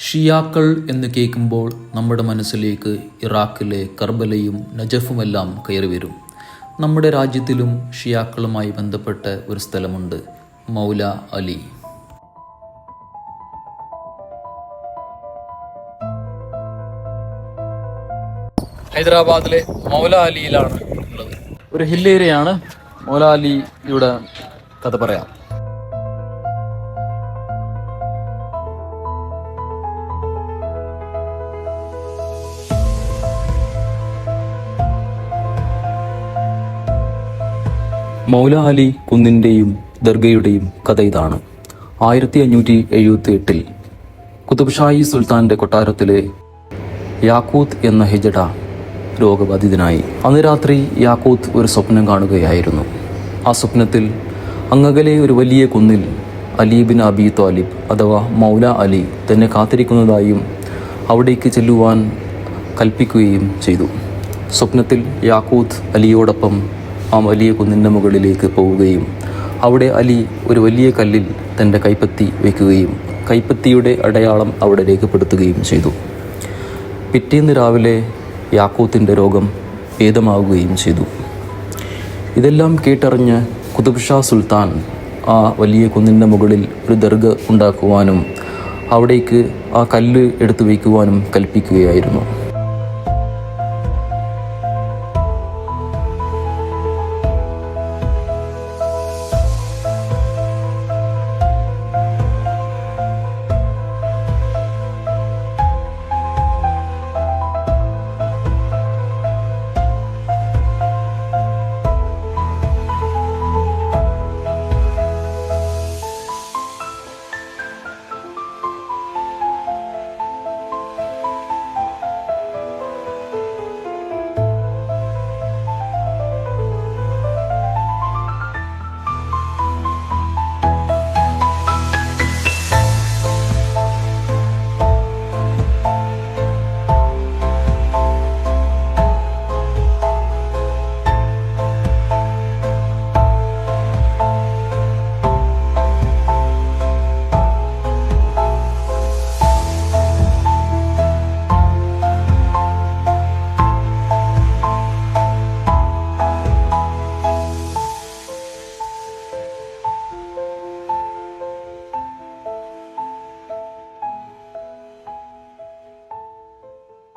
ഷിയാക്കൾ എന്ന് കേൾക്കുമ്പോൾ നമ്മുടെ മനസ്സിലേക്ക് ഇറാഖിലെ കർബലയും നജഫുമെല്ലാം കയറി വരും. നമ്മുടെ രാജ്യത്തിലും ഷിയാക്കളുമായി ബന്ധപ്പെട്ട ഒരു സ്ഥലമുണ്ട്, മൗല അലി. ഹൈദരാബാദിലെ മൗല അലിയിലാണ് ഉള്ളത്. ഒരു ഹില്ലേരിയയാണ്. മൗല അലിയുടെ കഥ പറയാം. മൗല അലി കുന്നിൻ്റെയും ദർഗയുടെയും കഥ ഇതാണ്. 1578 കുതുബ് ഷാഹി സുൽത്താൻ്റെ കൊട്ടാരത്തിലെ യാക്കൂത്ത് എന്ന ഹിജഡ രോഗബാധിതനായി. അന്ന് രാത്രി യാക്കൂത്ത് ഒരു സ്വപ്നം കാണുകയായിരുന്നു. ആ സ്വപ്നത്തിൽ അങ്ങകലെ ഒരു വലിയ കുന്നിൽ അലി ബിൻ അബി ത്വാലിബ് അഥവാ മൗല അലി തന്നെ കാത്തിരിക്കുന്നതായും അവിടേക്ക് ചെല്ലുവാൻ കൽപ്പിക്കുകയും ചെയ്തു. സ്വപ്നത്തിൽ യാക്കൂത്ത് അലിയോടൊപ്പം ആ വലിയ കുന്നിൻ്റെ മുകളിലേക്ക് പോവുകയും അവിടെ അലി ഒരു വലിയ കല്ലിൽ തൻ്റെ കൈപ്പത്തി വയ്ക്കുകയും കൈപ്പത്തിയുടെ അടയാളം അവിടെ രേഖപ്പെടുത്തുകയും ചെയ്തു. പിറ്റേന്ന് രാവിലെ യാക്കൂത്തിൻ്റെ രോഗം ഭേദമാവുകയും ചെയ്തു. ഇതെല്ലാം കേട്ടറിഞ്ഞ് കുതുബ് ഷാ സുൽത്താൻ ആ വലിയ കുന്നിൻ്റെ മുകളിൽ ഒരു ദർഗ ഉണ്ടാക്കുവാനും അവിടേക്ക് ആ കല്ല് എടുത്തു വയ്ക്കുവാനും കൽപ്പിക്കുകയായിരുന്നു.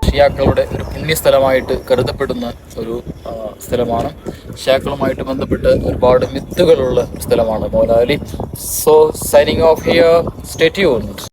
ഷിയാക്കളുടെ ഒരു പുണ്യസ്ഥലമായിട്ട് കരുതപ്പെടുന്ന ഒരു സ്ഥലമാണ്. ഷിയാക്കളുമായിട്ട് ബന്ധപ്പെട്ട് ഒരുപാട് മിത്തുകളുള്ള സ്ഥലമാണ് Maula Ali. So signing off here, stay tuned.